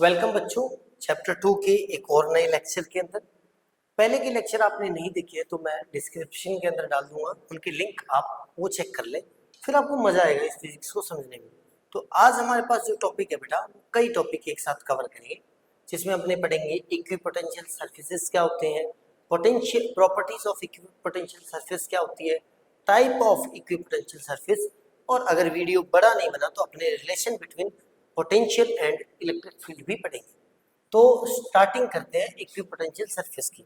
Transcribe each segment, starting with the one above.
Welcome बच्चों, chapter 2 के एक और नए लेक्चर के अंदर। पहले के लेक्चर आपने नहीं देखे हैं तो मैं डिस्क्रिप्शन के अंदर डाल दूंगा, उनकी लिंक आप वो चेक कर लें, फिर आपको मजा आएगा इस फिजिक्स को समझने में। तो आज हमारे पास जो टॉपिक है बेटा, कई टॉपिक एक साथ कवर करेंगे, जिसमें अपने पढ़ेंगे इक्विपोटेंशियल सरफेसेस क्या होते हैं, potential properties of equipotential surface क्या होती है, टाइप ऑफ इक्विपोटेंशियल सरफेस, और अगर वीडियो बड़ा नहीं बना तो अपने relation between potential and electric field भी पढ़ेंगे। तो स्टार्टिंग करते हैं इक्विपोटेंशियल सरफेस की।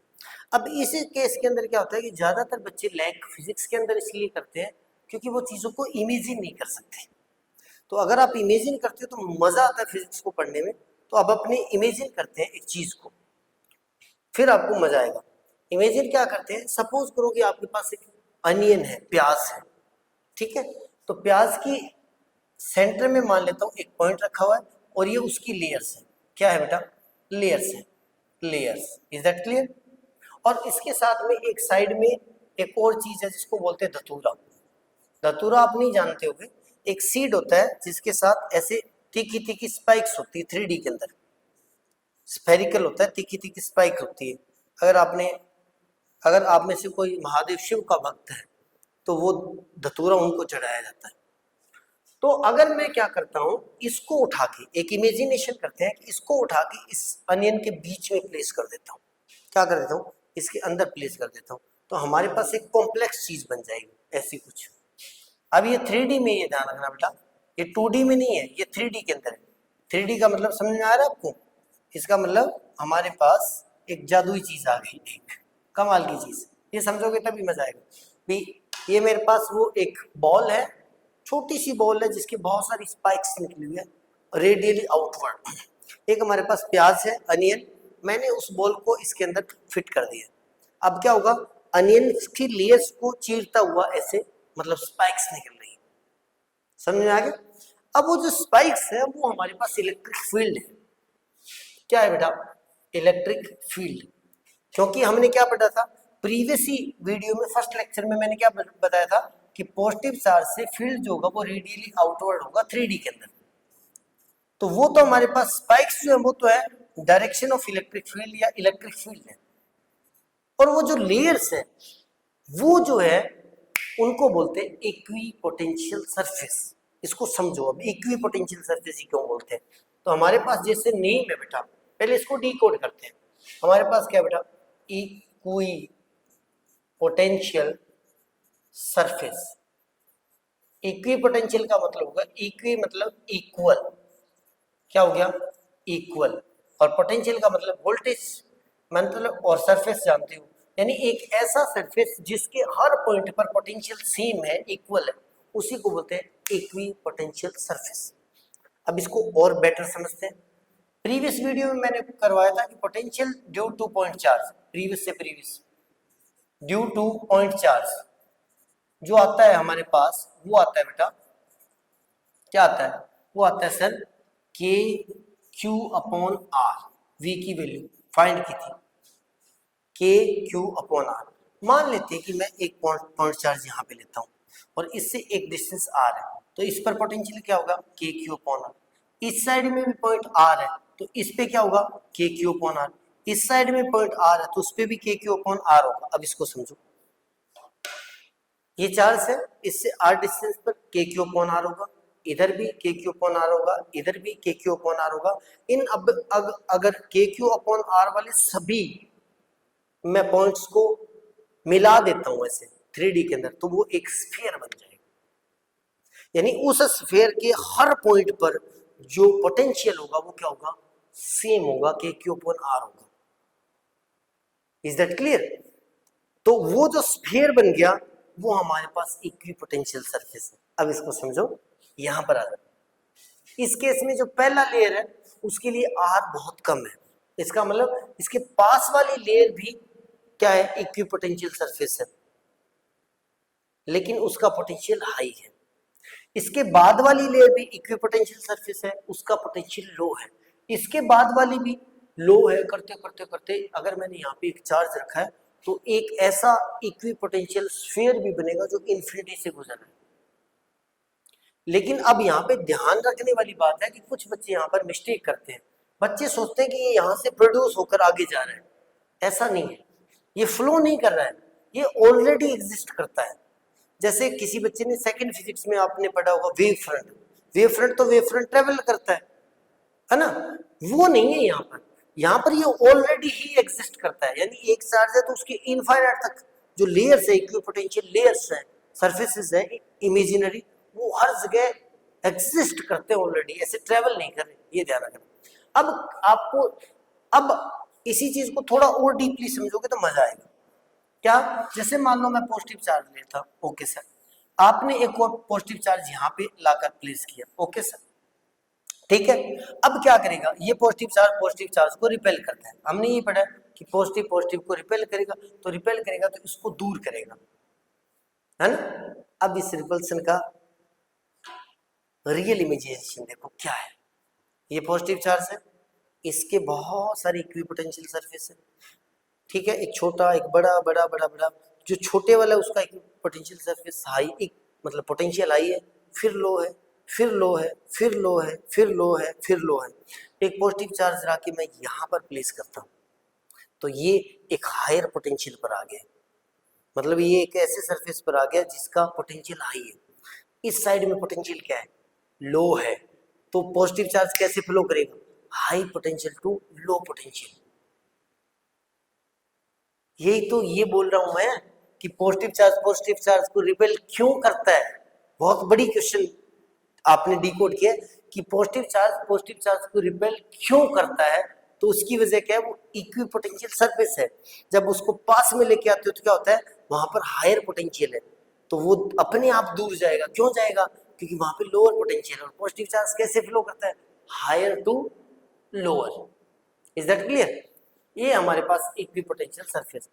अब इस केस के अंदर क्या होता है कि ज्यादातर बच्चे लैक फिजिक्स के अंदर इसलिए करते हैं क्योंकि वो चीजों को इमेजिन नहीं कर सकते। तो अगर आप इमेजिन करते हो तो मजा आता है फिजिक्स को पढ़ने में। तो अब अपने इमेजिन करते हैं एक चीज को, फिर आपको मजा आएगा। इमेजिन क्या करते हैं, सपोज करो कि आपके पास एक अनियन है, प्याज है, ठीक है। तो प्याज की सेंटर में मान लेता हूं एक पॉइंट रखा हुआ है और ये उसकी लेयर्स है। क्या है बेटा? लेयर्स है, लेयर्स। Is that clear? और इसके साथ में एक साइड में एक और चीज है जिसको बोलते हैं धतूरा। धतूरा आप नहीं जानते होगे, एक सीड होता है जिसके साथ ऐसे तीखी तीखी स्पाइक्स होती है। 3D के अंदर स्फेरिकल होता है, तीखी तीखी स्पाइक होती है। अगर आप में से कोई महादेव शिव का भक्त है तो वो धतूरा उनको चढ़ाया जाता है। तो अगर मैं क्या करता हूं, इसको उठा के एक इमेजिनेशन करते हैं कि इसको उठा के इस अनियन के बीच में प्लेस कर देता हूं। क्या कर देता हूं? इसके अंदर प्लेस कर देता हूं, तो हमारे पास एक कॉम्प्लेक्स चीज बन जाएगी ऐसी कुछ। अब ये 3D में, ये ध्यान रखना बेटा, ये 2D में नहीं है, ये 3D के अंदर है। 3D का मतलब समझ में आ रहा है आपको? इसका मतलब हमारे पास एक जादुई चीज आ गई, एक कमाल की चीज। ये समझोगे तभी मजा आएगा भी। ये मेरे पास वो एक बॉल है, छोटी सी बॉल है जिसकी बहुत सारी स्पाइक्स निकली हुई है रेडियली आउटवर्ड। एक हमारे पास प्याज है, अनियन। मैंने उस बॉल को इसके अंदर फिट कर दिया। अब क्या होगा, अनियन की लेयर्स को चीरता हुआ ऐसे मतलब स्पाइक्स निकल रही है। समझ में आ गया? अब वो जो स्पाइक्स है वो हमारे पास इलेक्ट्रिक फील्ड है। क्या है बेटा? Electric field. क्योंकि हमने क्या पढ़ा था प्रीवियस ही वीडियो में, फर्स्ट लेक्चर में मैंने क्या बताया था कि पॉजिटिव चार्ज से फील्ड जो होगा वो रेडियली आउटवर्ड होगा 3D के अंदर। तो वो तो हमारे पास स्पाइक्स जो है वो तो है डायरेक्शन ऑफ इलेक्ट्रिक फील्ड या इलेक्ट्रिक फील्ड है। और वो जो लेयर्स है वो जो है उनको बोलते हैं इक्विपोटेंशियल सरफेस। इसको समझो। अब इक्विपोटेंशियल सरफेस ही क्यों बोलते हैं? तो हमारे पास जैसे नेम है बेटा, पहले इसको डीकोड करते हैं। हमारे पास क्या है बेटा? Equi potential surface. Equi potential का मतलब होगा, इक्वी मतलब इक्वल। क्या हो गया? इक्वल। और पोटेंशियल का मतलब वोल्टेज मतलब, और सरफेस जानते हो, यानी एक ऐसा सरफेस जिसके हर पॉइंट पर पोटेंशियल सेम है, इक्वल है, उसी को बोलते हैं इक्वी पोटेंशियल सरफेस। अब इसको और बेटर समझते हैं। प्रीवियस वीडियो में मैंने करवाया था कि potential due two point charge, previous due two point charge जो आता है हमारे पास, वो आता है बेटा, क्या आता है? वो आता है सर के क्यू अपॉन आर। वी की वैल्यू फाइंड की थी, के क्यू अपॉन आर। मान लेते हैं कि मैं एक पॉइंट चार्ज यहाँ पे लेता हूँ और इससे एक डिस्टेंस आर है, तो इस पर पोटेंशियल क्या होगा? के क्यू अपॉन आर। इस साइड में भी पॉइंट आर है तो इस पे क्या होगा? के क्यू अपॉन आर। इस साइड में पॉइंट आर है तो उस पे भी के क्यू अपॉन आर होगा। अब इसको समझो, ये चार्ज है, इससे आर डिस्टेंस पर के क्यू अपॉन आर होगा, इधर भी के क्यू अपॉन आर होगा, इधर भी के क्यू अपॉन आर होगा। इन अगर के क्यू अपॉन आर वाले सभी मैं पॉइंट्स को मिला देता हूं ऐसे 3D के अंदर, तो वो एक स्फीयर बन जाएगा। यानी उस स्फीयर के हर पॉइंट पर जो पोटेंशियल होगा वो क्या होगा? सेम होगा, के क्यू अपॉन आर होगा। Is that clear? तो वो जो स्फीयर बन गया वो हमारे पास इक्विपोटेंशियल सरफेस है। अब इसको समझो, यहां पर आ जाओ। इस केस में जो पहला लेयर है उसके लिए आर बहुत कम है, इसका मतलब इसके पास वाली लेयर भी क्या है? इक्विपोटेंशियल सरफेस है, लेकिन उसका पोटेंशियल हाई है। इसके बाद वाली लेयर भी इक्विपोटेंशियल सरफेस है, उसका पोटेंशियल लो है। इसके बाद वाली भी लो है। करते करते करते अगर मैंने यहाँ पे एक चार्ज रखा है तो एक ऐसा इक्विपोटेंशियल स्फीयर भी बनेगा जो इन्फिनिटी से गुजर रहा है। लेकिन अब यहाँ पे ध्यान रखने वाली बात है कि कुछ बच्चे यहाँ पर मिस्टेक करते हैं। बच्चे सोचते हैं कि ये यहाँ से प्रोड्यूस होकर आगे जा रहा है, ऐसा नहीं है, ये फ्लो नहीं कर रहा है, ये ऑलरेडी एग्जिस्ट करता है। जैसे किसी बच्चे ने सेकंड फिजिक्स में आपने पढ़ा होगा वेव फ्रंट, वेव फ्रंट तो वेव फ्रंट ट्रेवल करता है ना, वो नहीं है यहाँ पर। यहाँ पर ये ऑलरेडी ही एग्जिस्ट करता है, यानी एक चार्ज है तो उसके इनफाइनाइट तक जो लेयर्स है, इक्विपोटेंशियल लेयर्स है, सरफेसेस है इमेजिनरी, वो हर जगह एग्जिस्ट करते हैं ऑलरेडी, ऐसे ट्रेवल नहीं कर रहे, ये ध्यान रखना। अब आपको अब इसी चीज को थोड़ा और डीपली समझोगे तो मजा आएगा। क्या, जैसे मान लो मैं पॉजिटिव चार्ज लेता, ओके सर, आपने एक और पॉजिटिव चार्ज यहाँ पे लाकर प्लेस किया, ओके सर, ठीक है। अब क्या करेगा, ये पॉजिटिव चार्ज को रिपेल करता है, हमने ये पढ़ा कि पॉजिटिव पॉजिटिव को रिपेल करेगा, तो रिपेल करेगा तो इसको दूर करेगा, है ना। अब इस रिपल्सन का रियल इमेजिनेशन देखो क्या है, ये पॉजिटिव चार्ज है, इसके बहुत सारे इक्विपोटेंशियल सरफेस है, ठीक है, एक छोटा, एक बड़ा, बड़ा बड़ा बड़ा, जो छोटे वाला है उसका इक्विपोटेंशियल सरफेस हाई, एक मतलब पोटेंशियल हाई है, फिर लो है, फिर लो है, फिर लो है, फिर लो है, फिर लो है। एक पॉजिटिव चार्ज रख के मैं यहाँ पर प्लेस करता हूँ तो ये एक हायर पोटेंशियल पर आ गया, मतलब ये एक ऐसे सरफेस पर आ गया जिसका पोटेंशियल हाई है, इस साइड में पोटेंशियल क्या है, लो है, तो पॉजिटिव चार्ज कैसे फ्लो करेगा, high potential to low potential. यही तो ये बोल रहा हूं मैं कि पॉजिटिव चार्ज को रिपेल क्यों करता है, बहुत बड़ी क्वेश्चन आपने डिकोड किया कि पॉजिटिव चार्ज को रिपेल क्यों करता है, तो उसकी वजह क्या है, वो इक्विपोटेंशियल सरफेस है, जब उसको पास में लेके आते हो तो क्या होता है, वहां पर हायर पोटेंशियल है, तो वो अपने आप दूर जाएगा, क्यों जाएगा, क्योंकि वहां पे लोअर पोटेंशियल है, और पॉजिटिव चार्ज कैसे फ्लो करता है, higher to lower. Is that clear, ये हमारे पास इक्विपोटेंशियल सरफेस।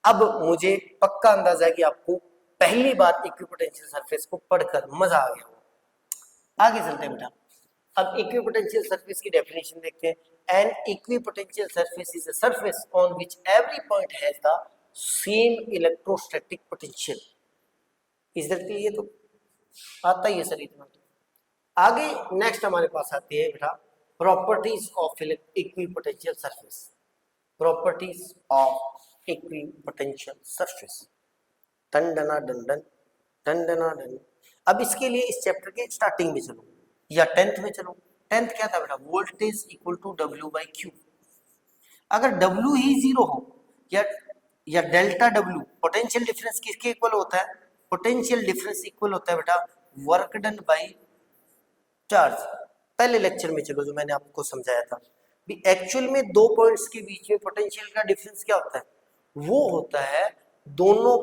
अब मुझे पक्का अंदाजा है कि आपको पहली बार इक्विपोटेंशियल सरफेस को पढ़कर मजा आ गया होगा। आगे चलते हैं बेटा, अब इक्विपोटेंशियल सरफेस की डेफिनेशन देखते हैं। An equipotential surface is a surface on which every point has the same electrostatic potential. Is that clear, तो आता ही है सर इतना। आगे नेक्स्ट हमारे पास आती है बेटा properties of equipotential surface, properties of equipotential surface, टंडना डंडन टंडना डंडन। अब इसके लिए इस चैप्टर के स्टार्टिंग में चलो या 10th में चलो। 10th क्या था बेटा, voltage equal to W by Q. अगर W ही जीरो हो या डेल्टा W, पोटेंशियल डिफरेंस किसके इक्वल होता है, पोटेंशियल डिफरेंस इक्वल होता है बेटा वर्क डन बाई चार्ज। पहले लेक्चर में चलो जो मैंने आपको समझाया था, भी एक्चुअल में दो पॉइंट्स के बीच में पोटेंशियल का डिफरेंस क्या होता है, वो होता है दोनों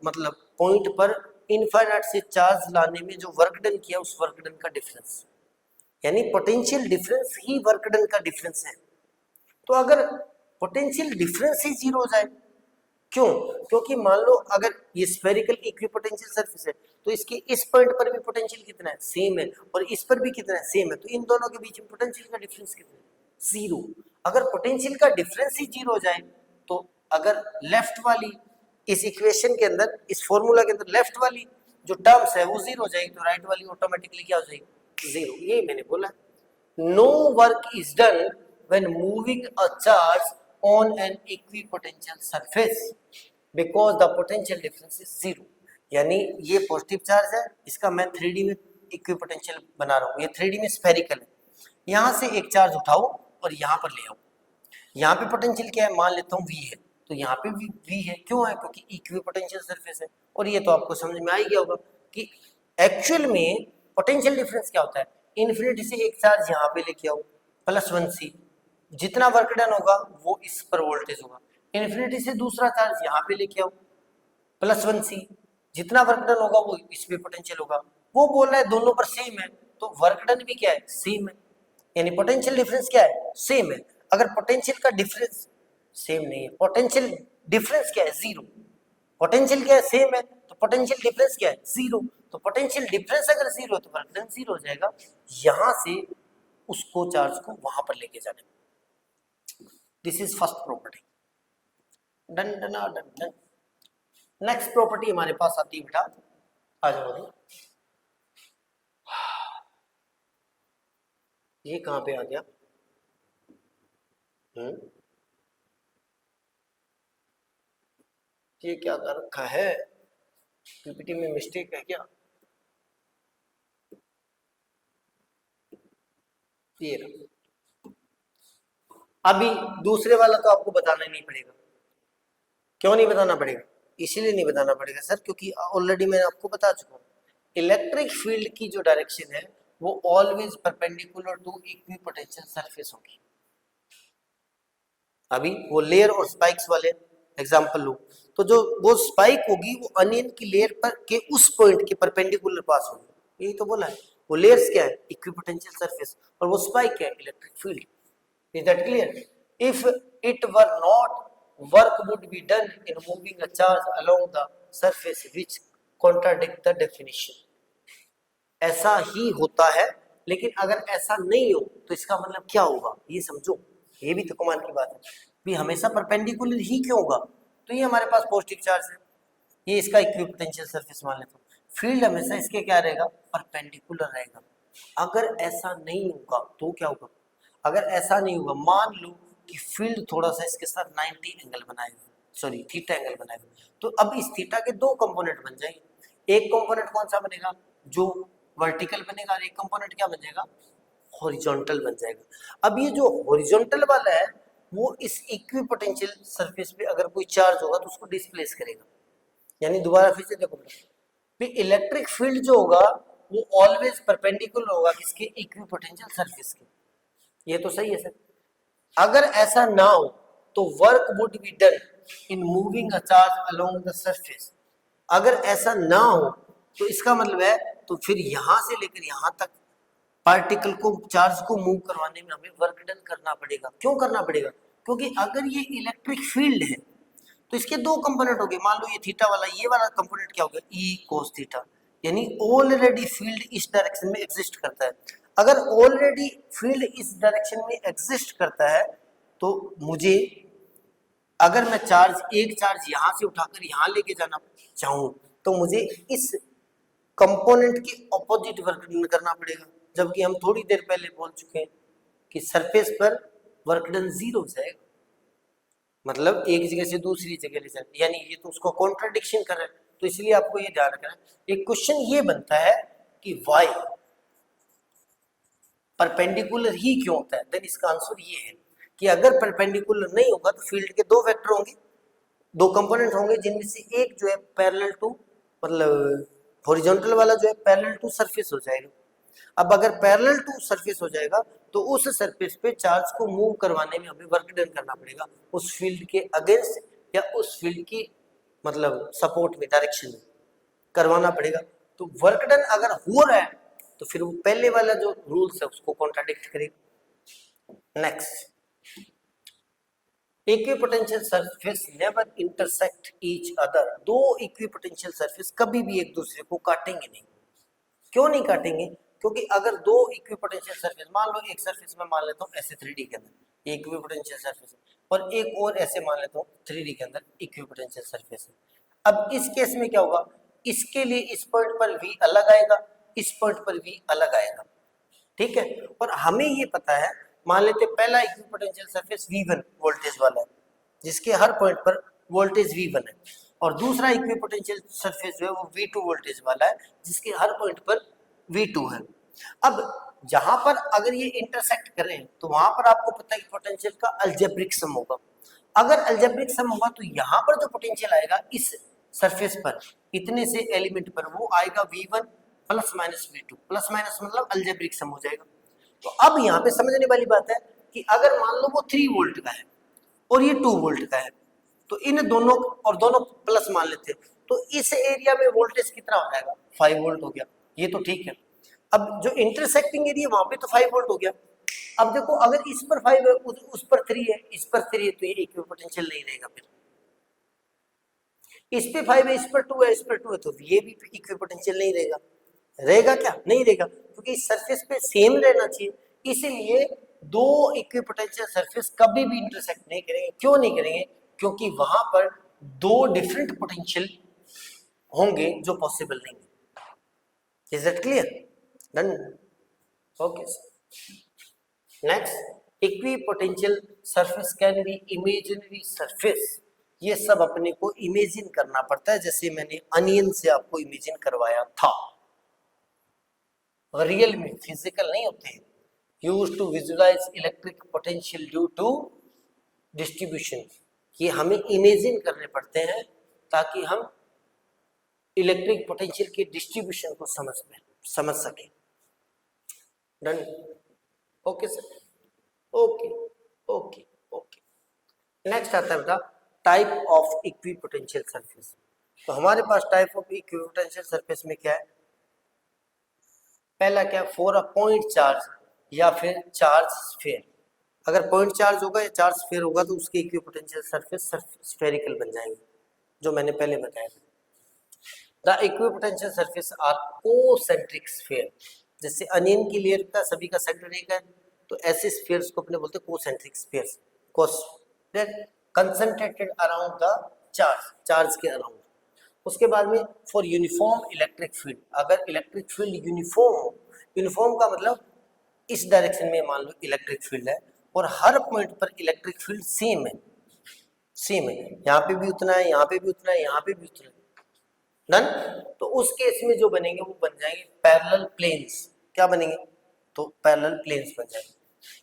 मतलब पॉइंट पर इनफाइनाइट से चार्ज लाने में जो वर्क डन किया उस वर्क डन का डिफरेंस, यानी पोटेंशियल डिफरेंस ही वर्क डन का डिफरेंस है। तो अगर पोटेंशियल डिफरेंस ही जीरो हो जाए, क्यों, क्योंकि मान लो अगर ये स्फेरिकल इक्विपोटेंशियल सरफेस है तो इसके इस पॉइंट पर भी पोटेंशियल कितना है, सेम है, और इस पर भी कितना है, सेम है, तो इन दोनों के बीच में पोटेंशियल का डिफरेंस कितना है, जीरो। अगर पोटेंशियल का डिफरेंस ही जीरो हो जाए तो अगर लेफ्ट वाली इस इक्वेशन के अंदर, इस फॉर्मूला के अंदर लेफ्ट वाली जो टर्म्स है वो जीरो हो जाएगी, तो राइट वाली ऑटोमेटिकली क्या हो जाएगी, जीरो। ये मैंने बोला, no work is done when moving a charge on an equipotential surface because the potential difference is zero। यानी ये पॉजिटिव चार्ज है, इसका मैं 3D में इक्विपोटेंशियल बना रहा हूँ, ये 3D में स्फेरिकल है, यहाँ से एक चार्ज उठाओ और यहाँ पर ले आओ, यहाँ पे पोटेंशियल क्या है, मान लेता हूँ V है, तो यहाँ पे भी V है, क्यों है, क्योंकि इक्विपोटेंशियल सरफेस है। और ये तो आपको समझ में आ ही गया होगा कि एक्चुअल में पोटेंशियल डिफरेंस क्या होता है, इन्फिनिटी से एक चार्ज यहाँ पे लेके आओ +1c, जितना वर्क डन होगा वो इस पर वोल्टेज होगा, इन्फिनिटी से दूसरा चार्ज यहाँ पे लेके आओ +1c, जितना वर्क डन होगा वो इसमें पोटेंशियल होगा। वो बोल रहा है दोनों पर सेम है, तो वर्क डन भी क्या है, सेम है, यानी पोटेंशियल डिफरेंस क्या है, सेम है। अगर पोटेंशियल का डिफरेंस सेम नहीं है, पोटेंशियल डिफरेंस क्या है, जीरो, पोटेंशियल क्या है, सेम है, तो पोटेंशियल डिफरेंस क्या है, जीरो, तो पोटेंशियल डिफरेंस अगर जीरो है तो वर्क डन जीरो हो जाएगा, यहां से उसको चार्ज को वहां पर लेके जाने। This is first property, done done done done. Next property हमारे पास आती है बेटा, आ जाओ, ये कहां पे आ गया, ये क्या कर रखा है, पीपीटी में मिस्टेक है क्या? ये अभी दूसरे वाला तो आपको बताना ही नहीं पड़ेगा। क्यों नहीं बताना पड़ेगा? इसीलिए नहीं बताना पड़ेगा सर क्योंकि ऑलरेडी मैंने आपको बता चुका हूँ। इलेक्ट्रिक फील्ड की जो डायरेक्शन है वो always perpendicular to equipotential surface होगी। अभी वो लेयर और स्पाइक्स वाले एग्जांपल लो, तो जो वो स्पाइक होगी वो अनियन की लेयर पर के उस पॉइंट के परपेंडिकुलर पास होगी। यही तो बोला है। वो लेयर्स क्या है? इक्विपोटेंशियल सरफेस, और वो स्पाइक क्या है? Electric field. Is that clear? If it were not, work would be done in moving a charge along the surface which contradict the definition. ऐसा ही होता है, लेकिन अगर ऐसा नहीं हो तो इसका मतलब क्या होगा ये समझो। ये भी तो कमाल की बात है भी, हमेशा परपेंडिकुलर ही क्यों होगा? तो ये हमारे पास पॉजिटिव चार्ज है, ये इसका इक्विपोटेंशियल सरफेस मान लेता हूँ, फील्ड हमेशा इसके क्या रहेगा? परपेंडिकुलर रहेगा। अगर ऐसा नहीं होगा तो क्या होगा? अगर ऐसा नहीं होगा, मान लो कि फील्ड थोड़ा सा इसके साथ 90 एंगल बनाएगा, सॉरी थीटा एंगल बनाएगा, तो अब इस थीटा के दो कंपोनेंट बन जाएंगे। एक कंपोनेंट कौन सा बनेगा? जो वर्टिकल बनेगा, और एक कंपोनेंट क्या बन जाएगा? हॉरिजॉन्टल बन जाएगा। अब ये जो हॉरिजॉन्टल वाला है वो इस इक्विपोटेंशियल सरफेस पे अगर कोई चार्ज होगा तो उसको डिस्प्लेस करेगा। यानी दोबारा फिर से देखो, फिर इलेक्ट्रिक फील्ड जो होगा वो ऑलवेज परपेंडिकुलर होगा किसके? इक्विपोटेंशियल सरफेस के। ये तो सही है सर। अगर ऐसा ना हो तो work would be done in moving a charge along the surface. अगर ऐसा ना हो तो इसका मतलब है तो फिर यहां से लेकर यहां तक पार्टिकल को, चार्ज को मूव करवाने में हमें वर्क डन करना पड़ेगा। क्यों करना पड़ेगा? क्योंकि अगर ये इलेक्ट्रिक फील्ड है तो इसके दो कंपोनेंट हो गए। मान लो ये थीटा वाला, ये वाला कंपोनेंट क्या हो गया? ई कोस थीटा। यानी ऑलरेडी फील्ड इस डायरेक्शन में एग्जिस्ट करता है। अगर ऑलरेडी फील्ड इस डायरेक्शन में एग्जिस्ट करता है तो मुझे, अगर मैं चार्ज, एक चार्ज यहां से उठाकर यहां लेके जाना चाहूं तो मुझे इस कंपोनेंट के ऑपोजिट वर्क डन करना पड़ेगा। जबकि हम थोड़ी देर पहले बोल चुके हैं कि सरफेस पर वर्क डन जीरो हो जाएगा, मतलब एक जगह से दूसरी जगह ले जाए, यानी ये तो उसको कॉन्ट्रडिक्शन कर रहा है। तो इसलिए आपको ये ध्यान रखना है। एक क्वेश्चन ये बनता है कि वाई परपेंडिकुलर ही क्यों होता है, देन इसका आंसर ये है कि अगर परपेंडिकुलर नहीं होगा तो फील्ड के दो वेक्टर होंगे, दो कंपोनेंट होंगे, जिनमें से एक जो है पैरेलल टू, मतलब हॉरिजॉन्टल वाला जो है पैरेलल टू सरफेस हो जाएगा। अब अगर पैरेलल टू सरफेस हो जाएगा तो उस सरफेस पे चार्ज को मूव करवाने में हमें वर्क डन करना पड़ेगा उस फील्ड के अगेंस्ट, या उस फील्ड की मतलब सपोर्ट में, डायरेक्शन में करवाना पड़ेगा। तो वर्क डन अगर हो रहा है तो फिर वो पहले वाला जो रूल्स है उसको कॉन्ट्राडिक्ट करेगा। Next, equipotential surface never intersect each other. दो इक्विपोटेंशियल सरफेस कभी भी एक दूसरे को काटेंगे नहीं। क्यों नहीं काटेंगे? क्योंकि अगर दो इक्विपोटेंशियल सरफेस, मान लो एक सरफेस में मान लेता हूँ ऐसे 3D के अंदर इक्विपोटेंशियल सरफेस है, और एक और ऐसे मान लेता हूँ 3D के अंदर इक्विपोटेंशियल सरफेस है। अब इस केस में क्या होगा? इसके लिए इस पॉइंट पर V अलग आएगा, इस पॉइंट पर V अलग आएगा, ठीक है। और हमें ये पता है, मान लेते पहला इक्विपोटेंशियल सरफेस V1 वोल्टेज वाला है, जिसके हर पॉइंट पर वोल्टेज V1 है, और दूसरा इक्विपोटेंशियल सरफेस जो है वो V2 वोल्टेज वाला है, जिसके हर पॉइंट पर V2 है। अब जहां पर अगर ये इंटरसेक्ट करें तो वहां पर आपको पता है कि पोटेंशियल का अलजेब्रिक सम होगा। अगर अलजेब्रिक सम होगा तो यहाँ पर जो पोटेंशियल आएगा इस सरफेस पर, इतने से एलिमेंट पर, वो आएगा V1 plus minus V2। Plus minus मतलब अलजेब्रिक सम हो जाएगा। तो अब यहाँ पे समझने वाली बात है कि अगर मान लो वो 3 वोल्ट का है और ये 2 वोल्ट का है, तो इन दोनों, और दोनों प्लस मान लेते हैं, तो इस एरिया में वोल्टेज कितना हो जाएगा? 5 वोल्ट हो गया। ये तो ठीक है। अब जो इंटरसेक्टिंग एरिया वहां पे तो 5 वोल्ट हो गया। अब देखो, अगर इस पर 5 है, उस पर 3 है, इस पर 3 है, तो ये इक्विपोटेंशियल नहीं रहेगा। फिर इस पे 5 है, इस पर 2 है, इस पर 2 है, तो ये भी इक्विपोटेंशियल नहीं रहेगा। रहेगा क्या? नहीं रहेगा, क्योंकि इस सरफेस पे सेम रहना चाहिए। इसीलिए दो इक्विपोटेंशियल सरफेस कभी भी इंटरसेक्ट नहीं करेंगे। क्यों नहीं करेंगे? क्योंकि वहां पर दो डिफरेंट पोटेंशियल होंगे जो पॉसिबल नहीं है। Is that clear? Done? Okay, next, equipotential surface can be imaginary surface. ये सब अपने को इमेजिन करना पड़ता है, जैसे मैंने अनियन से आपको इमेजिन करवाया था। रियल में फिजिकल नहीं होते हैं। Use to visualize electric potential due to distribution. ये हमें इमेजिन करने पड़ते हैं ताकि हम इलेक्ट्रिक पोटेंशियल के डिस्ट्रीब्यूशन को समझ सके। Done? Okay sir, okay okay okay. Next आता है बेटा टाइप ऑफ इक्विपोटेंशियल सरफेस। तो हमारे पास टाइप ऑफ इक्विपोटेंशियल सरफेस में क्या है? पहला क्या, फॉर अ पॉइंट चार्ज या फिर चार्ज स्फीयर। अगर पॉइंट चार्ज होगा या चार्ज स्फीयर होगा तो उसकी इक्विपोटेंशियल सरफेस स्फेरिकल बन जाएंगे, जो मैंने पहले बताया था। The equipotential surface are concentric sphere. जैसे अनियन की लेयर का सभी का सेंटर एक है, तो ऐसे स्फीयर्स को अपने बोलते हैं concentric spheres. Concentrated around the charge के अराउंड। उसके बाद में फॉर यूनिफॉर्म इलेक्ट्रिक फील्ड। अगर इलेक्ट्रिक फील्ड यूनिफॉर्म का मतलब इस डायरेक्शन में मान लो इलेक्ट्रिक फील्ड है और हर पॉइंट पर इलेक्ट्रिक फील्ड सेम है, यहाँ पे भी उतना है, यहाँ पे भी उतना है, यहाँ पे भी उतना है। डन? तो उस केस में जो बनेंगे वो बन जाएंगे पैरेलल प्लेन्स। क्या बनेंगे? तो पैरेलल प्लेन्स बन जाएंगे।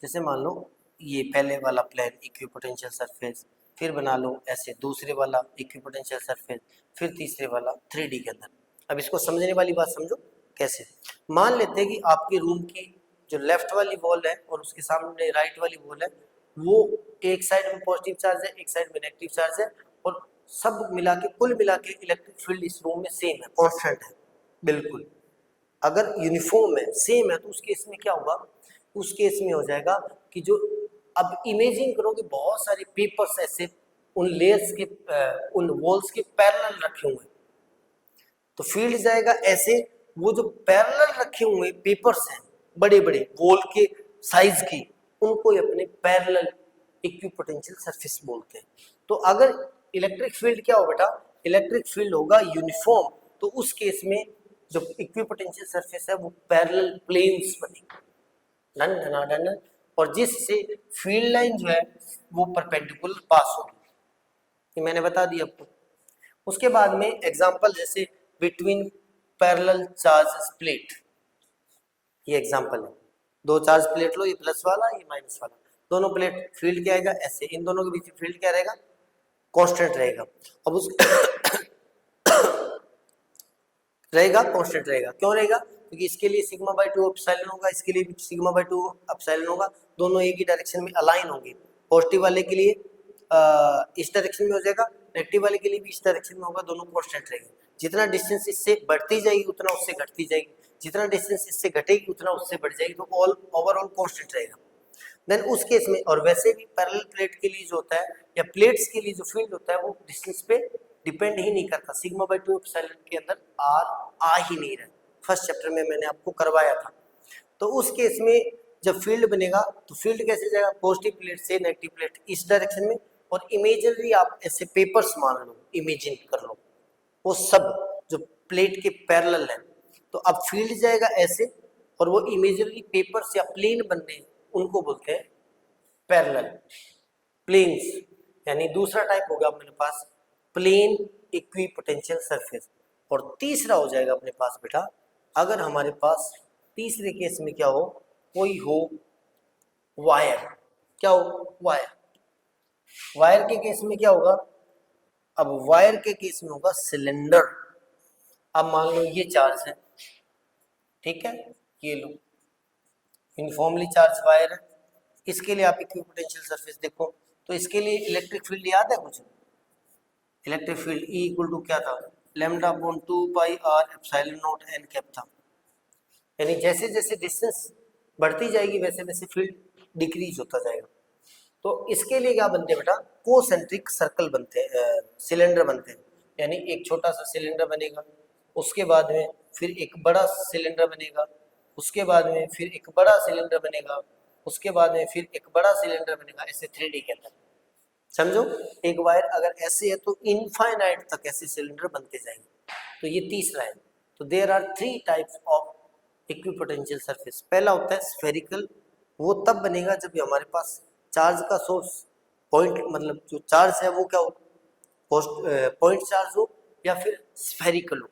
जैसे मान लो ये पहले वाला प्लेन इक्विपोटेंशियल सरफेस, फिर बना लो ऐसे दूसरे वाला इक्विपोटेंशियल सरफेस, फिर तीसरे वाला 3D के अंदर। अब इसको समझने वाली बात समझो कैसे। मान लेते हैं कि आपके रूम की जो लेफ्ट वाली वॉल है और उसके सामने राइट वाली वॉल है, वो एक साइड में पॉजिटिव चार्ज है, एक साइड में नेगेटिव चार्ज है, और सब मिला के कुल मिला के इलेक्ट्रिक फील्ड इस रूम में सेम है, कांस्टेंट है बिल्कुल। अगर यूनिफॉर्म है, सेम है, तो उस केस में क्या होगा? उस केस में हो जाएगा कि जो, अब इमेजिन करो कि बहुत सारे पेपर्स ऐसे उन लेयर्स के उन वॉल्स के पैरेलल रखे हुए हैं, तो फील्ड जाएगा ऐसे। वो जो पैरेलल रखे हुए पेपर्स हैं बड़े बड़े वॉल के साइज की, उनको अपने पैरेलल इक्विपोटेंशियल सरफेस बोलते हैं। तो अगर इलेक्ट्रिक फील्ड क्या हो बेटा? इलेक्ट्रिक फील्ड होगा यूनिफॉर्म, तो उस केस में जो इक्विपोटेंशियल सरफेस है वो पैरेलल प्लेन्स बनेंगे। डन? और जिससे फील्ड लाइन जो है वो परपेंडिकुलर पास होगी, ये मैंने बता दिया आपको। उसके बाद में एग्जांपल जैसे बिटवीन पैरेलल चार्ज प्लेट, ये एग्जांपल है। दो चार्ज प्लेट लो, ये प्लस वाला ये माइनस वाला, दोनों प्लेट, फील्ड क्या आएगा? ऐसे इन दोनों के बीच फील्ड क्या रहेगा? कांस्टेंट रहेगा। अब उस रहेगा कांस्टेंट रहेगा। क्यों रहेगा? क्योंकि इसके लिए सिग्मा बाय 2 एप्सिलॉन होगा, इसके लिए भी सिग्मा बाय 2 एप्सिलॉन होगा, दोनों एक ही डायरेक्शन में अलाइन होंगे। पॉजिटिव वाले के लिए इस डायरेक्शन में हो जाएगा, नेगेटिव वाले के लिए भी इस डायरेक्शन में होगा, दोनों कांस्टेंट रहेंगे। जितना डिस्टेंस इससे बढ़ती जाएगी उतना उससे घटती जाएगी, जितना डिस्टेंस इससे घटेगी उतना उससे बढ़ जाएगी, तो ऑल ओवरऑल कांस्टेंट रहेगा। देन उस केस में, और वैसे भी पैरेलल प्लेट के लिए जो होता है या प्लेट्स के लिए जो फील्ड होता है वो डिस्टेंस पे डिपेंड ही नहीं करता। सिग्मा बाय 2 एप्सिलॉन के अंदर आर आ ही नहीं रहा, फर्स्ट चैप्टर में मैंने आपको करवाया था। तो उस केस में जब फील्ड बनेगा तो फील्ड कैसे जाएगा? पॉजिटिव प्लेट से नेगेटिव प्लेट इस डायरेक्शन में, और इमेजिनरी आप ऐसे पेपर्स मान लो, इमेजिन कर लो वो सब जो प्लेट के पैरेलल है, तो अब फील्ड जाएगा ऐसे, और वो इमेजिनरी पेपर्स या प्लेन बनने उनको बोलते हैं पैरेलल प्लेन्स। यानी दूसरा टाइप हो गया अपने पास प्लेन इक्विपोटेंशियल सरफेस। और तीसरा हो जाएगा अपने पास बेटा, अगर हमारे पास तीसरे केस में क्या हो, कोई हो वायर। क्या हो? वायर। वायर के केस में क्या होगा? अब वायर के केस में होगा सिलेंडर। अब मान लो ये चार्ज है, ठीक है, ये लो यूनिफॉर्मली चार्ज वायर है, इसके लिए आप इक्विपोटेंशियल सरफेस देखो, तो इसके लिए इलेक्ट्रिक फील्ड याद है कुछ? Electric field E equal to क्या था? Lambda upon 2 pi r epsilon not n cap था। यानी जैसे जैसे डिस्टेंस बढ़ती जाएगी वैसे वैसे फील्ड डिक्रीज होता जाएगा। तो इसके लिए क्या बनते हैं बेटा? कोसेंट्रिक सर्कल बनते हैं, सिलेंडर बनते हैं। यानी एक छोटा सा सिलेंडर बनेगा, उसके बाद में फिर एक बड़ा सिलेंडर बनेगा, उसके बाद में फिर एक बड़ा सिलेंडर बनेगा, उसके बाद में फिर एक बड़ा सिलेंडर बनेगा, ऐसे 3D के अंदर। समझो, एक वायर अगर ऐसे है तो इनफाइनाइट तक ऐसे सिलेंडर बनते जाएंगे। तो ये तीसरा है। तो there are 3 types of equipotential surface. पहला होता है स्फेरिकल, वो तब बनेगा जब हमारे पास चार्ज का सोर्स पॉइंट, मतलब जो चार्ज है वो क्या हो, पॉइंट चार्ज हो या फिर स्फेरिकल हो।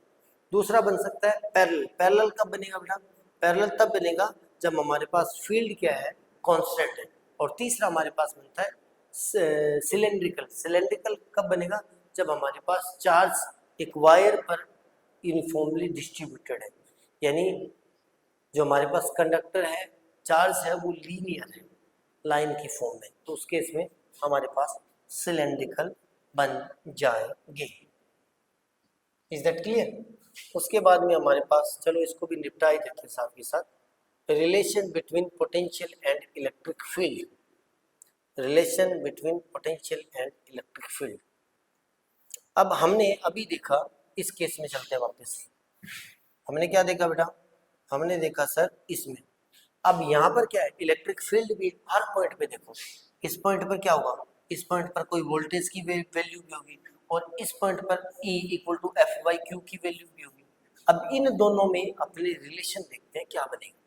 दूसरा बन सकता है पैरेलल। पैरेलल कब बनेगा बेटा? पैरेलल तब बनेगा जब हमारे पास फील्ड क्या है, कांस्टेंट है। और तीसरा हमारे पास बनता है सिलेंड्रिकल। सिलेंड्रिकल कब बनेगा? जब हमारे पास चार्ज एक वायर पर यूनिफॉर्मली डिस्ट्रीब्यूटेड है, यानी जो हमारे पास कंडक्टर है, चार्ज है, वो लीनियर है, लाइन की फॉर्म में, तो उस केस में हमारे पास सिलेंड्रिकल बन जाएंगे। Is that clear? उसके बाद में हमारे पास, चलो इसको भी निपटा ही देते हैं साथ के साथ, relation between potential and electric field. Relation between potential and electric field. अब हमने अभी देखा, इस केस में चलते हैं वापस। हमने क्या देखा बेटा? हमने देखा सर इसमें। अब यहाँ पर क्या है, इलेक्ट्रिक फील्ड भी हर पॉइंट पे देखो। इस पॉइंट पर क्या होगा? इस पॉइंट पर कोई वोल्टेज की वैल्यू भी होगी, और इस पॉइंट पर E equal to F by Q की वैल्यू भी होगी। अब इन दोनों में अपने रिलेशन देखते हैं क्या बनेगा।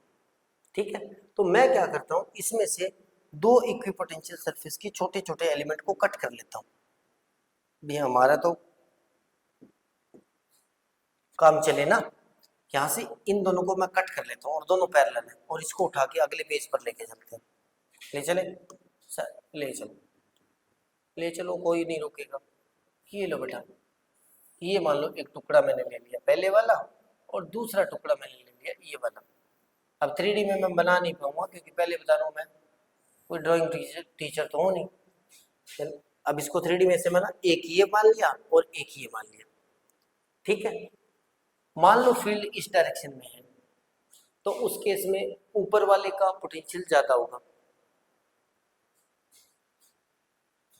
ठीक है, तो मैं क्या करता हूँ, इसमें से दो इक्विपोटेंशियल सरफेस की छोटे छोटे एलिमेंट को कट कर लेता हूँ। भी हमारा तो काम चले ना, यहाँ से इन दोनों को मैं कट कर लेता हूँ और दोनों पैरेलल है, और इसको उठा के अगले पेज पर लेके चलते हैं। ले चले सर, ले चलो, ले चलो, कोई नहीं रोकेगा। ये लो बेटा, ये मान लो एक टुकड़ा मैंने ले लिया पहले वाला, और दूसरा टुकड़ा मैंने ले लिया ये वाला। अब 3D में मैं बना नहीं पाऊंगा, क्योंकि पहले बता रहा हूँ मैं कोई ड्राइंग टीचर तो हूँ नहीं। चल, अब इसको 3D में से मैंने एक ये मान लिया और एक ये मान लिया। ठीक है, मान लो फील्ड इस डायरेक्शन में है, तो उस केस में ऊपर वाले का पोटेंशियल ज्यादा होगा।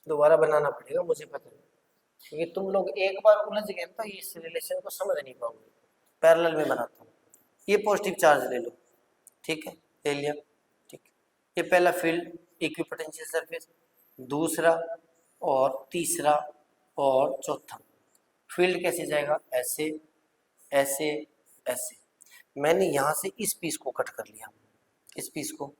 दोबारा बनाना पड़ेगा, मुझे पता है, क्योंकि तुम लोग एक बार उलझ गए तो इस रिलेशन को समझ नहीं पाओगे। पैरेलल में बनाता हूँ। ये पॉजिटिव चार्ज ले लो, ठीक है, ले लिया, ठीक है। ये पहला फील्ड इक्विपोटेंशियल सरफेस, दूसरा और तीसरा और चौथा। फील्ड कैसे जाएगा? ऐसे ऐसे ऐसे। मैंने यहाँ से इस पीस को कट कर लिया, इस पीस को,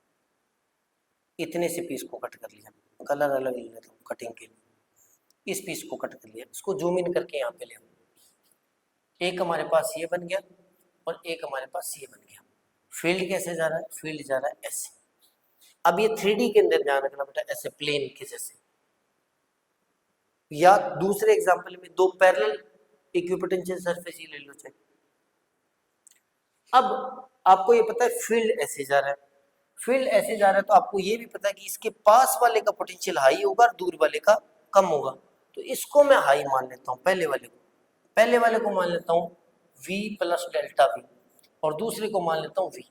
इतने से पीस को कट कर लिया। कलर अलग ले लेता हूँ कटिंग के लिए। इस पीस को कट कर लिया, इसको जूम इन करके यहाँ पे ले आऊँ। एक हमारे पास ये बन गया और एक हमारे पास ये बन गया। फील्ड कैसे जा रहा है? फील्ड जा रहा है ऐसे। अब ये 3D के अंदर ध्यान रखना बेटा, ऐसे प्लेन के जैसे। या दूसरे एग्जांपल में दो पैरेलल इक्विपोटेंशियल सरफेस ही ले लो चाहे। अब आपको ये पता है फील्ड ऐसे जा रहा है, फील्ड ऐसे जा रहा है, तो आपको ये भी पता है कि इसके पास वाले का पोटेंशियल हाई होगा और दूर वाले का कम होगा। तो इसको मैं हाई मान लेता हूँ, पहले वाले को मान लेता हूँ V प्लस डेल्टा V, और दूसरे को मान लेता हूँ V।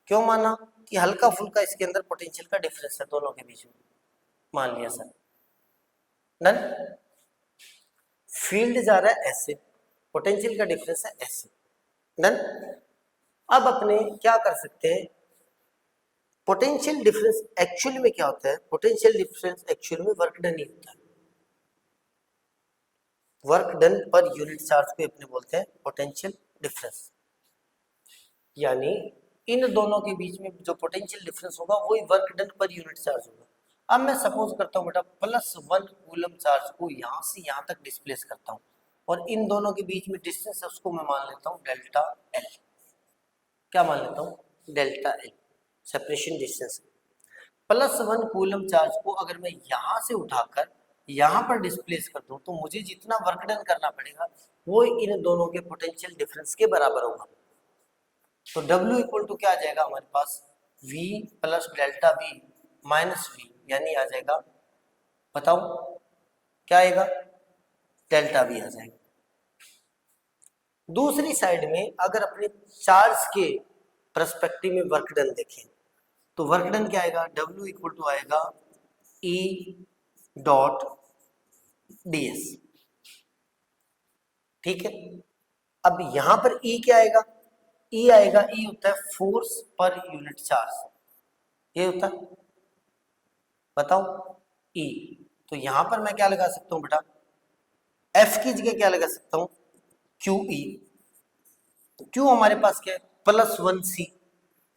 क्यों माना? कि हल्का फुल्का इसके अंदर पोटेंशियल का डिफरेंस है दोनों के बीच में, मान लिया सर। डन। फील्ड जा रहा है ऐसे, पोटेंशियल का डिफरेंस है ऐसे। डन। अब अपने क्या कर सकते हैं, पोटेंशियल डिफरेंस एक्चुअली में क्या होता है? पोटेंशियल डिफरेंस एक्चुअली में वर्क डन ही होता है। Work done per unit charge को अपने बोलते हैं पोटेंशियल डिफरेंस। यानी इन दोनों के बीच में जो पोटेंशियल डिफरेंस होगा वही work done per unit charge होगा। अब मैं सपोज करता हूँ बेटा +1 कूलम चार्ज को यहाँ से यहाँ तक डिस्प्लेस करता हूँ, और इन दोनों के बीच में डिस्टेंस है उसको मैं मान लेता हूँ डेल्टा एल। क्या मान लेता हूँ? Delta L, separation distance. +1 coulomb charge को अगर मैं यहाँ से उठाकर यहाँ पर डिस्प्लेस कर दूं, तो मुझे जितना वर्क डन करना पड़ेगा वो इन दोनों के पोटेंशियल डिफरेंस के बराबर होगा। तो W इक्वल टू क्या आ जाएगा हमारे पास? V plus delta V minus V, यानी आ जाएगा, बताओ क्या आएगा? डेल्टा V आ जाएगा। दूसरी साइड में अगर अपने चार्ज के पर्सपेक्टिव में वर्क डन देखें, तो वर्क डन क्या आएगा? W इक्वल टू आएगा E डॉट ds। ठीक है, अब यहां पर E क्या आएगा? E आएगा, E होता है फोर्स पर यूनिट चार्ज, ये होता है, बताओ E। तो यहां पर मैं क्या लगा सकता हूं बेटा? F की जगह क्या लगा सकता हूं? QE। तो Q हमारे पास क्या है? +1C।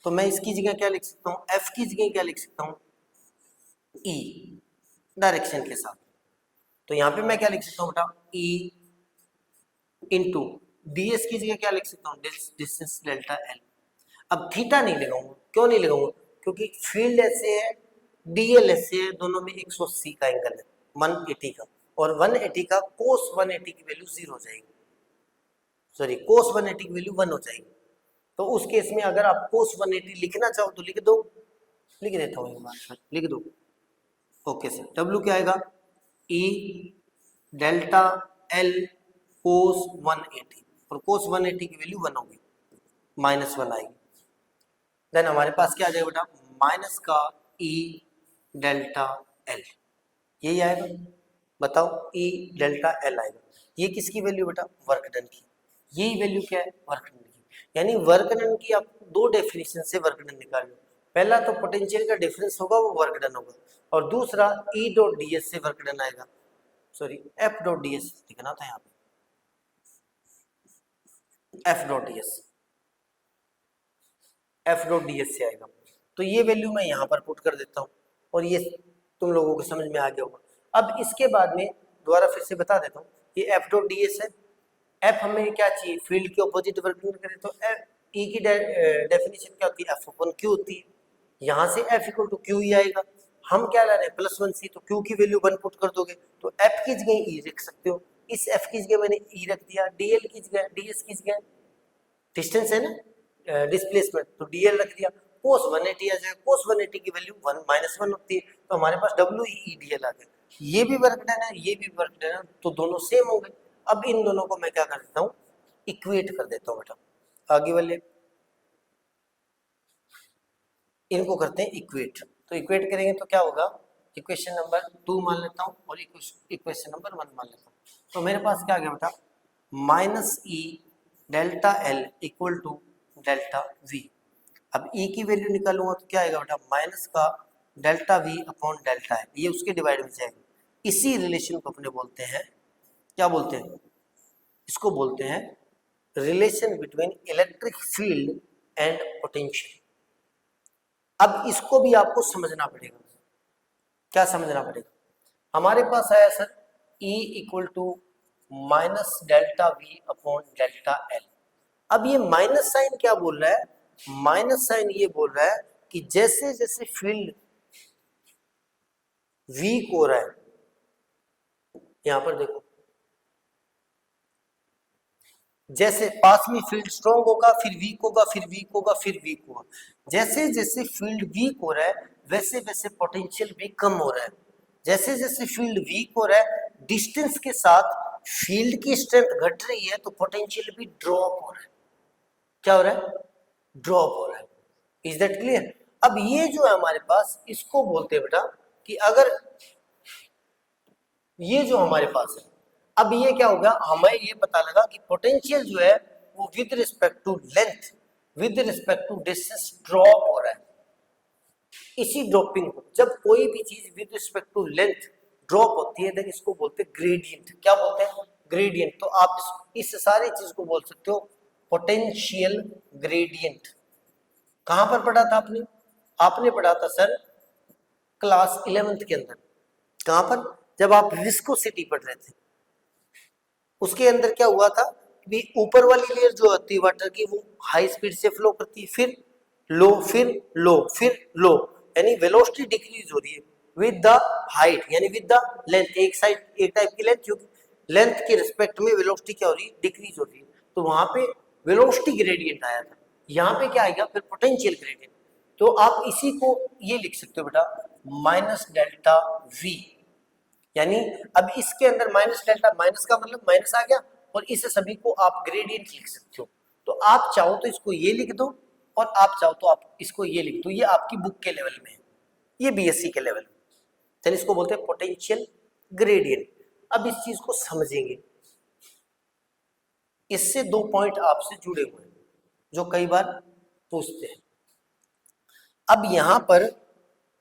तो मैं इसकी जगह क्या लिख सकता हूँ, एफ की जगह क्या लिख सकता हूँ, ई डायरेक्शन के साथ। तो यहाँ पे मैं क्या लिख सकता हूँ बेटा, ई इंटू ds की जगह क्या लिख सकता हूँ, डिस्टेंस डेल्टा एल। अब थीटा नहीं लगाऊंगा, क्यों नहीं लगाऊंगा, क्योंकि फील्ड ऐसे है, dl ऐसे है, दोनों में 180 का एंगल है 180 का, और 180 का कोस 180 की वैल्यू 0 हो जाएगी, सॉरी कोस 180 की वैल्यू 1 हो जाएगी। तो उस केस में अगर आप कोस 180 लिखना चाहो तो लिख दो, लिख देता हूँ एक बार, लिख दो। ओके सर, W क्या आएगा, E डेल्टा L कोस 180, और कोस 180 की वैल्यू 1 होगी, -1 आएगी। देन हमारे पास क्या आ जाएगा बेटा, माइनस का E डेल्टा L, यही आएगा, बताओ E डेल्टा L आएगा। ये किसकी वैल्यू बेटा, वर्क डन की। यही वैल्यू क्या है, वर्क डन की। यानी वर्क डन की आप दो डेफिनेशन से वर्क डन निकाल लो। पहला तो पोटेंशियल का डिफरेंस होगा, वो वर्क डन होगा, और दूसरा E डॉट डी एस से वर्क डन आएगा, sorry F dot D S लिखना था यहाँ पे, F dot D S, F dot D S से आएगा। तो ये वैल्यू मैं यहाँ पर पुट कर देता हूँ, और ये तुम लोगों को समझ में आ गया होगा। अब इसके बाद में दोबारा फिर से बता देता हूँ, ये F डॉट डी एस है, F हमें क्या चाहिए, फील्ड के ऑपोजिट वर्क डन करें तो E की डेफिनेशन क्या होती है, F अपन Q होती है, यहाँ से F इक्वल टू क्यू ही आएगा। हम क्या ला रहे हैं, +1c, तो Q की वैल्यू 1 पुट कर दोगे तो F की जगह E रख सकते हो, इस F की जगह मैंने E रख दिया, DL की जगह DS की जगह डिस्टेंस है ना, डिस्प्लेसमेंट, तो DL रख दिया, cos 180 आ जाएगा, cos 180 की वैल्यू 1 -1 होती है, तो हमारे पास WEDL आ गया। ये भी वर्क डन है, ये भी वर्क डन है, तो दोनों सेम हो गए। अब इन दोनों को मैं क्या कर देता हूँ, इक्वेट कर देता हूँ बेटा, आगे वाले इनको करते हैं इक्वेट। तो इक्वेट करेंगे तो क्या होगा, इक्वेशन नंबर 2 मान लेता हूँ और इक्वेशन नंबर 1 मान लेता हूँ। तो मेरे पास क्या आ गया बेटा, -E delta L equal to delta V. अब E की वैल्यू निकालूंगा तो क्या आएगा बेटा, माइनस का डेल्टा वी अपॉन डेल्टा है, ये उसके डिवाइड में जाएगा। इसी रिलेशन को अपने बोलते हैं, क्या बोलते हैं, इसको बोलते हैं relation between electric field and potential. अब इसको भी आपको समझना पड़ेगा, क्या समझना पड़ेगा, हमारे पास आया sir E equal to minus delta V upon delta L. अब ये माइनस साइन क्या बोल रहा है, माइनस साइन ये बोल रहा है कि जैसे जैसे फील्ड वीक हो रहा है, यहां पर देखो, जैसे पास में फील्ड स्ट्रॉन्ग होगा, फिर वीक होगा, फिर वीक होगा, फिर वीक होगा, जैसे जैसे फील्ड वीक हो रहा है वैसे वैसे पोटेंशियल भी कम हो रहा है। जैसे जैसे फील्ड वीक हो रहा है, डिस्टेंस के साथ फील्ड की स्ट्रेंथ घट रही है, तो पोटेंशियल भी ड्रॉप हो रहा है। क्या हो रहा है, ड्रॉप हो रहा है। Is that clear. अब ये जो है हमारे पास, इसको बोलते हैं बेटा कि अगर ये जो हमारे पास है, अब ये क्या होगा, हमें ये पता लगा कि पोटेंशियल जो है वो with respect to length, with respect to distance drop हो रहा है। इसी ड्रॉपिंग को, जब कोई भी चीज with respect to length drop होती है, देन इसको बोलते हैं ग्रेडियंट। क्या बोलते हैं, ग्रेडियंट। तो आप इस सारी चीज को बोल सकते हो पोटेंशियल ग्रेडियंट। कहां पर पढ़ा था आपने, आपने पढ़ा था सर क्लास 11th के अंदर। कहां पर, जब आप विस्कोसिटी पढ़ रहे थे, उसके अंदर क्या हुआ था कि ऊपर वाली लेयर जो होती है वाटर की, वो हाई स्पीड से फ्लो करती है, फिर लो, फिर लो, फिर लो, यानी वेलोसिटी डिक्रीज हो रही है विद द हाइट, यानी विद द लेंथ। एक साइड एक टाइप की लेंथ, जो लेंथ के रिस्पेक्ट में वेलोसिटी क्या हो रही है, डिक्रीज हो रही है। तो वहां पे वेलोसिटी ग्रेडियंट आया था, यहाँ पे क्या आएगा फिर, पोटेंशियल ग्रेडियंट। तो आप इसी को ये लिख सकते हो बेटा, माइनस डेल्टा वी, यानी अब इसके अंदर माइनस डेल्टा, माइनस का मतलब माइनस आ गया, और इस सभी को आप ग्रेडियंट लिख सकते हो। तो आप चाहो तो इसको ये लिख दो, और आप चाहो तो आप इसको ये लिख दो, ये आपकी बुक के लेवल में है, ये बीएससी के लेवल में, चलिए इसको बोलते हैं पोटेंशियल ग्रेडियंट। अब इस चीज को समझेंगे, इससे दो पॉइंट आपसे जुड़े हुए हैं जो कई बार पूछते हैं। अब यहां पर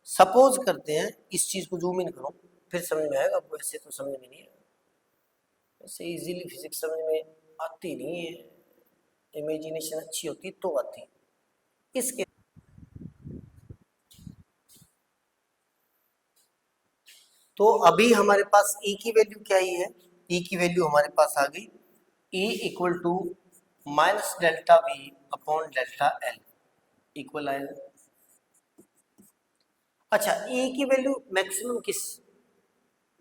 सपोज करते हैं, इस चीज को जूम इन करो, फिर समझ में आएगा, आपको ऐसे तो समझ में नहीं आएगा, ऐसे इजीली फिजिक्स समझ में आती नहीं है, इमेजिनेशन अच्छी होती तो आती। इसके तो अभी हमारे पास E की वैल्यू क्या ही है, E की वैल्यू हमारे पास आ गई E equal to minus delta V upon delta L equal आएगा। अच्छा, E की वैल्यू मैक्सिमम किस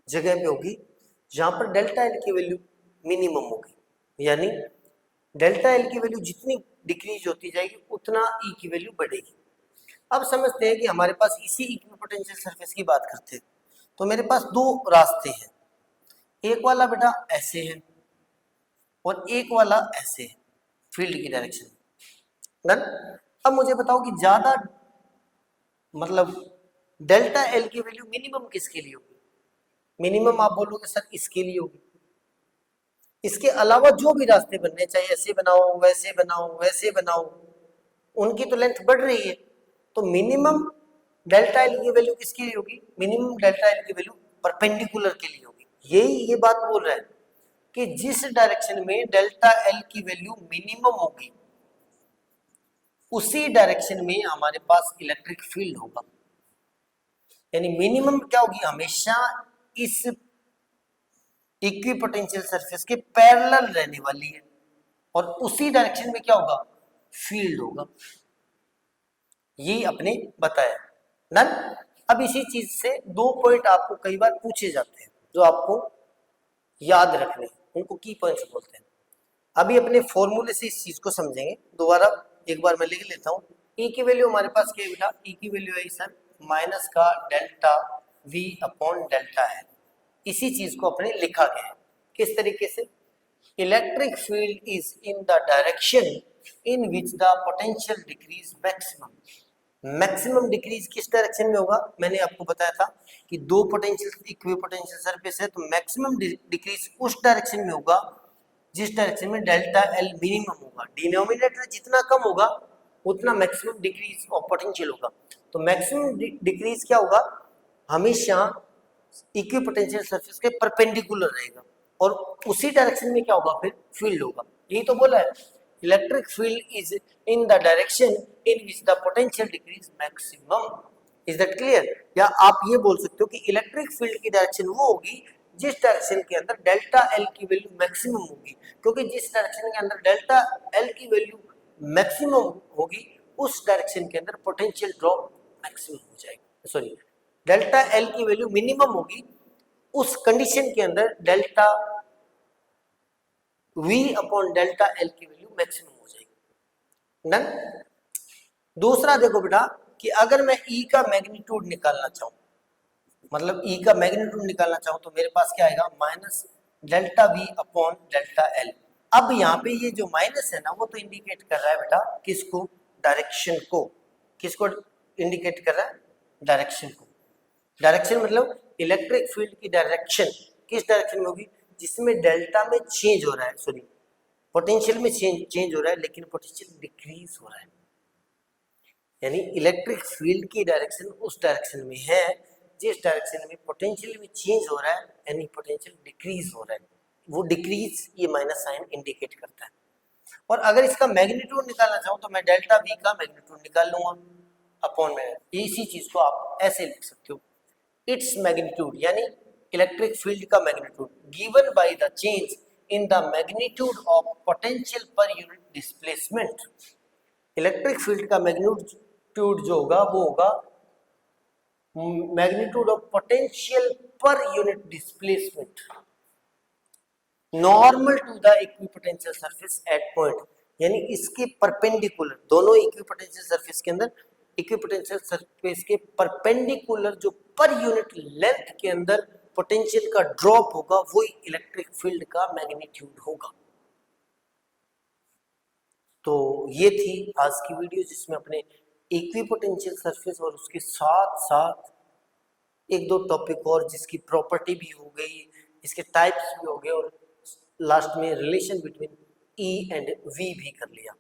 जगह पे होगी, जहां पर डेल्टा एल की वैल्यू मिनिमम होगी, यानी डेल्टा एल की वैल्यू जितनी डिक्रीज होती जाएगी उतना E की वैल्यू बढ़ेगी। अब समझते हैं कि हमारे पास इसी इक्विपोटेंशियल सरफेस की बात करते हैं, तो मेरे पास दो रास्ते हैं, एक वाला बेटा ऐसे है और एक वाला ऐसे है, फील्ड की डायरेक्शन। डन। अब मुझे बताओ कि ज्यादा मतलब डेल्टा एल की वैल्यू मिनिमम किसके लिए होगी, मिनिमम आप बोलोगे सर इसके लिए होगी। इसके अलावा जो भी रास्ते बनने, चाहे ऐसे बनाओ वैसे बनाओ वैसे बनाओ, उनकी तो लेंथ बढ़ रही है, तो मिनिमम डेल्टा एल की वैल्यू किसके लिए होगी, मिनिमम डेल्टा एल की वैल्यू परपेंडिकुलर के लिए होगी। यही ये बात बोल रहा है कि जिस डायरेक्शन में डेल्टा एल की वैल्यू मिनिमम होगी उसी डायरेक्शन में हमारे पास इलेक्ट्रिक फील्ड होगा। यानी मिनिमम क्या होगी, हमेशा इस इक्विपोटेंशियल सरफेस के पैरेलल रहने वाली है और उसी डायरेक्शन में क्या होगा, फील्ड होगा। ये अपने बताया। डन। अब इसी चीज से दो पॉइंट आपको कई बार पूछे जाते हैं जो आपको याद रखने, उनको की पॉइंट्स बोलते हैं। अभी अपने फॉर्मूले से इस चीज को समझेंगे। दोबारा एक बार मैं लिख लेता हूँ। ई की वैल्यू हमारे पास क्या है बेटा, ई की वैल्यू है सर माइनस का डेल्टा वी अपॉन डेल्टा है। इसी चीज को अपने लिखा गया है किस तरीके से, electric field is in the direction in which the potential decrease maximum. Maximum decrease किस डायरेक्शन में होगा, मैंने आपको बताया था कि दो पोटेंशियल इक्विपोटेंशियल सरफेस है, तो मैक्सिमम डिक्रीज उस डायरेक्शन में होगा जिस डायरेक्शन में डेल्टा एल मिनिमम होगा। डिनोमिनेटर जितना कम होगा उतना मैक्सिमम डिक्रीज ऑफ पोटेंशियल होगा। तो मैक्सिमम डिक्रीज क्या होगा, हमेशा इक्विपोटेंशियल सरफेस के परपेंडिकुलर रहेगा और उसी डायरेक्शन में क्या होगा, फिर फील्ड होगा। यही तो बोला है, electric field is in the direction in which the potential decrease maximum. Is that clear? या आप ये बोल सकते हो कि इलेक्ट्रिक फील्ड की डायरेक्शन वो होगी जिस डायरेक्शन के अंदर डेल्टा एल की वैल्यू मैक्सिमम होगी, क्योंकि जिस डायरेक्शन के अंदर डेल्टा एल की वैल्यू मैक्सिमम होगी उस डायरेक्शन के अंदर पोटेंशियल ड्रॉप मैक्सिमम हो जाएगा। सॉरी, डेल्टा एल की वैल्यू मिनिमम होगी, उस कंडीशन के अंदर delta V upon delta L की वैल्यू मैक्सिमम हो जाएगी। डन। दूसरा देखो बेटा कि अगर मैं ई का मैग्नीट्यूड निकालना चाहूं, मतलब ई का मैग्नीट्यूड निकालना चाहूं तो मेरे पास क्या आएगा, minus delta V upon delta L. अब यहाँ पे ये जो माइनस है ना वो तो इंडिकेट कर रहा है बेटा किसको, डायरेक्शन को। किसको इंडिकेट कर रहा है, डायरेक्शन को। डायरेक्शन मतलब इलेक्ट्रिक फील्ड की डायरेक्शन किस डायरेक्शन में होगी, जिसमें डेल्टा में चेंज हो रहा है, सॉरी पोटेंशियल में चेंज हो रहा है लेकिन पोटेंशियल डिक्रीज हो रहा है। यानी इलेक्ट्रिक फील्ड की डायरेक्शन उस डायरेक्शन में है जिस डायरेक्शन में पोटेंशियल में चेंज हो रहा है, यानी पोटेंशियल डिक्रीज हो रहा है। वो डिक्रीज ये माइनस साइन इंडिकेट करता है। और अगर इसका मैग्नीट्यूड निकालना चाहूँ तो मैं डेल्टा वी का मैग्नीट्यूड निकाल लूंगा अपॉन में, इसी चीज को आप ऐसे लिख सकते हो, इट्स मैग्नीट्यूड यानी इलेक्ट्रिक फील्ड का magnitude given by the change in the magnitude of potential per unit displacement. Electric field का मैग्नीट्यूड जो होगा वो होगा magnitude of potential per unit displacement normal to the equipotential surface at point. यानी इसके perpendicular, दोनों equipotential surface के अंदर इक्विपोटेंशियल सरफेस के परपेंडिकुलर जो पर यूनिट लेंथ के अंदर पोटेंशियल का ड्रॉप होगा वही इलेक्ट्रिक फील्ड का मैग्नीट्यूड होगा। तो ये थी आज की वीडियो जिसमें अपने इक्विपोटेंशियल सरफेस और उसके साथ साथ एक दो टॉपिक और जिसकी प्रॉपर्टी भी हो गई, इसके टाइप्स भी हो गए और लास्ट में relation between E and V भी कर लिया।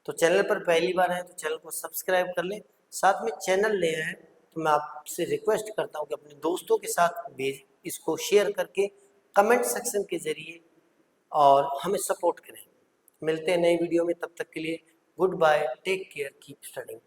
तो चैनल पर पहली बार है तो चैनल को सब्सक्राइब कर ले, साथ में चैनल ले आए तो मैं आपसे रिक्वेस्ट करता हूँ कि अपने दोस्तों के साथ भेज, इसको शेयर करके कमेंट सेक्शन के जरिए और हमें सपोर्ट करें। मिलते हैं नई वीडियो में, तब तक के लिए good bye, take care, keep studying.